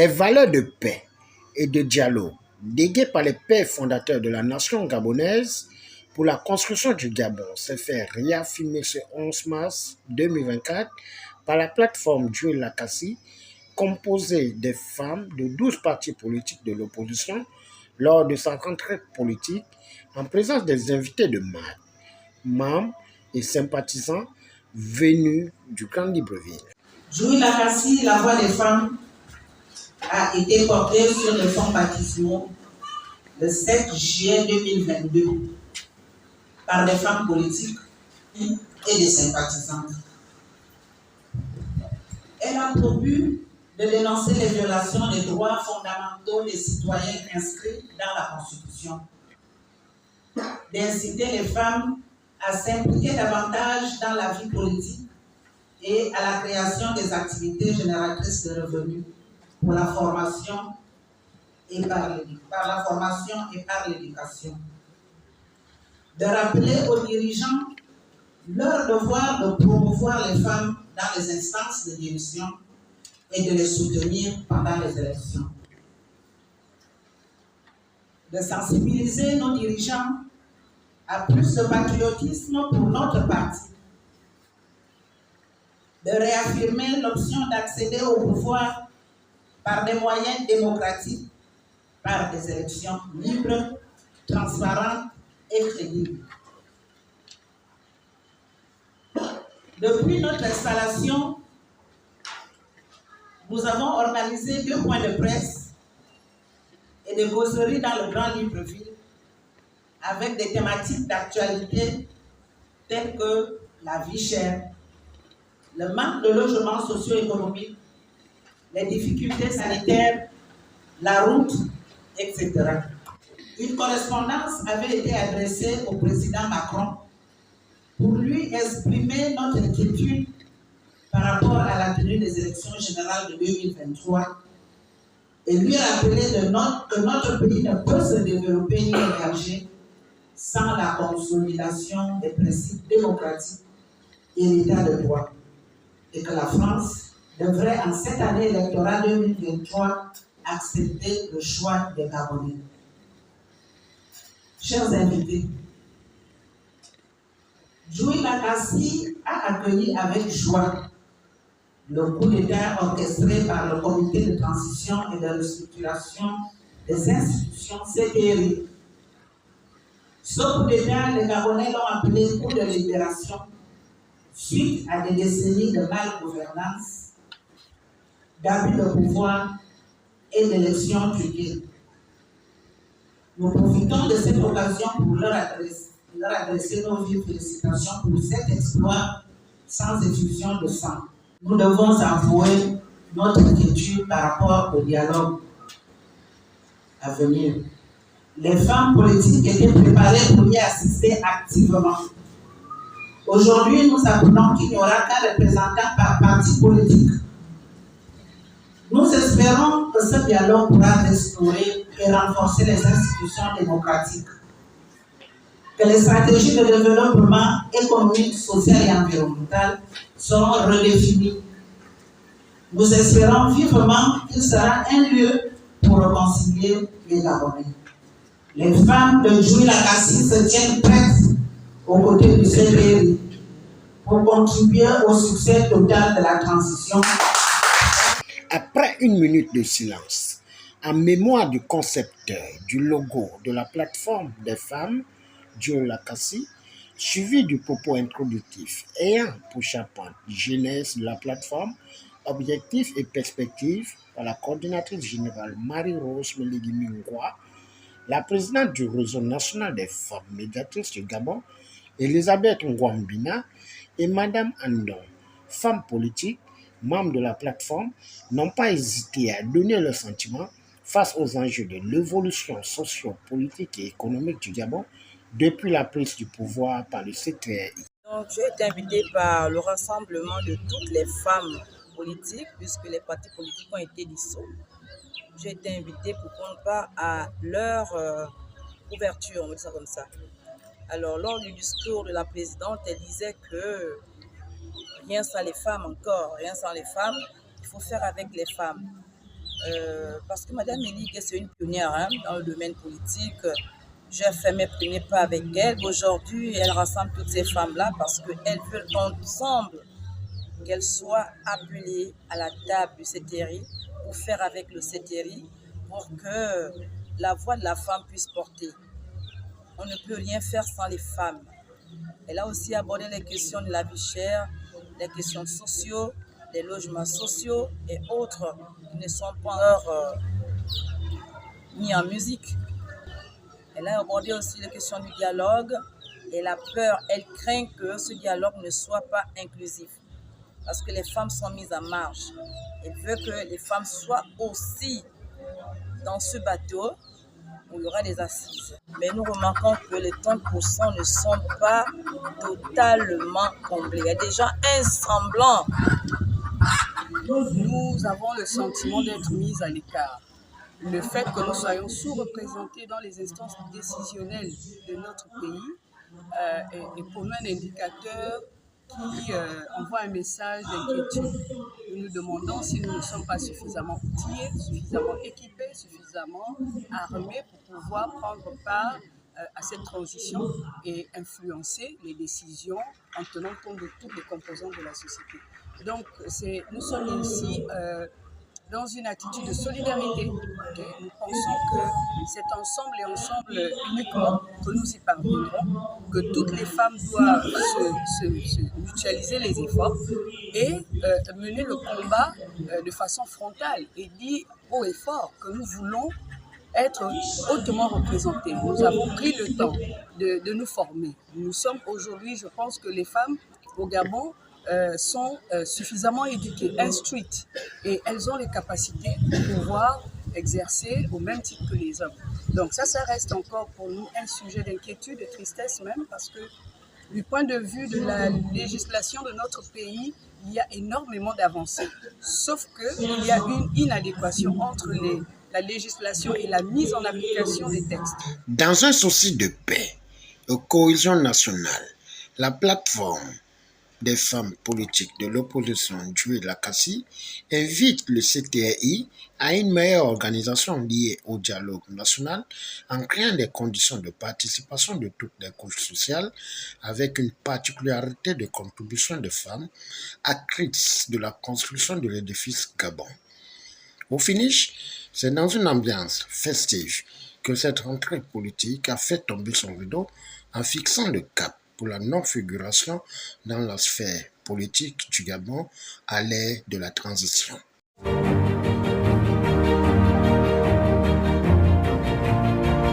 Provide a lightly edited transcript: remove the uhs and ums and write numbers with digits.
Les valeurs de paix et de dialogue léguées par les pères fondateurs de la nation gabonaise pour la construction du Gabon s'est fait réaffirmer ce 11 mars 2024 par la plateforme Joël Lakassi, composée des femmes de 12 partis politiques de l'opposition lors de sa rentrée politique en présence des invités de marque, membres et sympathisants venus du Grand Libreville. Joël Lakassi, la voix des femmes, a été portée sur les fonds baptismaux le 7 juillet 2022 par des femmes politiques et des sympathisantes. Elle a pour but de dénoncer les violations des droits fondamentaux des citoyens inscrits dans la Constitution, d'inciter les femmes à s'impliquer davantage dans la vie politique et à la création des activités génératrices de revenus pour la formation et par l'éducation. De rappeler aux dirigeants leur devoir de promouvoir les femmes dans les instances de direction et de les soutenir pendant les élections. De sensibiliser nos dirigeants à plus de patriotisme pour notre parti. De réaffirmer l'option d'accéder au pouvoir par des moyens démocratiques, par des élections libres, transparentes et crédibles. Depuis notre installation, nous avons organisé 2 points de presse et des causeries dans le Grand Libreville avec des thématiques d'actualité telles que la vie chère, le manque de logements socio-économiques, les difficultés sanitaires, la route, etc. Une correspondance avait été adressée au président Macron pour lui exprimer notre inquiétude par rapport à la tenue des élections générales de 2023 et lui rappeler que notre pays ne peut se développer ni émerger sans la consolidation des principes démocratiques et l'état de droit, et que la France devrait en cette année électorale 2023 accepter le choix des Gabonais. Chers invités, Joël Lakassi a accueilli avec joie le coup d'État orchestré par le Comité de transition et de restructuration des institutions CPRI. Ce coup d'État, les Gabonais l'ont appelé coup de libération suite à des décennies de malgouvernance, d'abus de pouvoir et d'élections truquées. Nous profitons de cette occasion pour leur adresser nos vives félicitations pour cet exploit sans effusion de sang. Nous devons avouer notre inquiétude par rapport au dialogue à venir. Les femmes politiques étaient préparées pour y assister activement. Aujourd'hui, nous apprenons qu'il n'y aura qu'un représentant par parti politique. Nous espérons que ce dialogue pourra restaurer et renforcer les institutions démocratiques, que les stratégies de développement économique, social et environnemental seront redéfinies. Nous espérons vivement qu'il sera un lieu pour réconcilier les Gabonais. Les femmes de Joël Lakassi se tiennent prêtes aux côtés du CPRI pour contribuer au succès total de la transition. Après une minute de silence, en mémoire du concepteur du logo de la plateforme des femmes, Joël Lakassi, suivi du propos introductif ayant pour chaperon jeunesse de la plateforme, objectifs et perspectives par la coordinatrice générale Marie-Rose Meligui-Mingwa, la présidente du réseau national des femmes médiatrices du Gabon, Elisabeth Ngwambina, et Madame Andon, femme politique, membre de la plateforme, n'ont pas hésité à donner leurs sentiments face aux enjeux de l'évolution socio-politique et économique du Gabon depuis la prise du pouvoir par le CTRI. Donc, j'ai été invitée par le rassemblement de toutes les femmes politiques, puisque les partis politiques ont été dissous. J'ai été invitée pour prendre part à leur ouverture, on va dire ça comme ça. Alors, lors du discours de la présidente, elle disait que rien sans les femmes encore, rien sans les femmes, il faut faire avec les femmes. Parce que Madame Elie, c'est une pionnière hein, dans le domaine politique. J'ai fait mes premiers pas avec elle. Aujourd'hui, elle rassemble toutes ces femmes-là parce qu'elles veulent ensemble qu'elles soient appelées à la table du CTRI pour faire avec le CTRI pour que la voix de la femme puisse porter. On ne peut rien faire sans les femmes. Elle a aussi abordé les questions de la vie chère, les questions sociaux, les logements sociaux et autres qui ne sont pas encore mis en musique. Elle a abordé aussi les questions du dialogue. Elle a peur, elle craint que ce dialogue ne soit pas inclusif parce que les femmes sont mises en marge. Elle veut que les femmes soient aussi dans ce bateau où il y aura des assises. Mais nous remarquons que les 30% ne sont pas totalement comblés. Il y a déjà un semblant. Nous avons le sentiment d'être mis à l'écart. Le fait que nous soyons sous-représentés dans les instances décisionnelles de notre pays est pour nous un indicateur qui envoie un message d'inquiétude. Nous nous demandons si nous ne sommes pas suffisamment outillés, suffisamment équipés, suffisamment armés pour pouvoir prendre part à cette transition et influencer les décisions en tenant compte de toutes les composantes de la société. Donc, nous sommes ici dans une attitude de solidarité. Okay? Nous pensons que c'est ensemble et ensemble uniquement que nous y parviendrons, que toutes les femmes doivent se mutualiser les efforts et mener le combat de façon frontale et dire haut et fort que nous voulons être hautement représentés. Nous avons pris le temps de nous former. Nous sommes aujourd'hui, je pense que les femmes au Gabon sont suffisamment éduquées, instruites, et elles ont les capacités de pouvoir exercer au même titre que les hommes. Donc ça reste encore pour nous un sujet d'inquiétude, de tristesse même, parce que du point de vue de la législation de notre pays, il y a énormément d'avancées, sauf qu'il y a une inadéquation entre la législation et la mise en application des textes. Dans un souci de paix et cohésion nationale, la plateforme des femmes politiques de l'opposition Joël Lakassi invite le CTRI à une meilleure organisation liée au dialogue national en créant des conditions de participation de toutes les couches sociales avec une particularité de contribution des femmes actrices de la construction de l'édifice Gabon. Au finish, c'est dans une ambiance festive que cette rentrée politique a fait tomber son rideau en fixant le cap pour la non-figuration dans la sphère politique du Gabon à l'ère de la transition.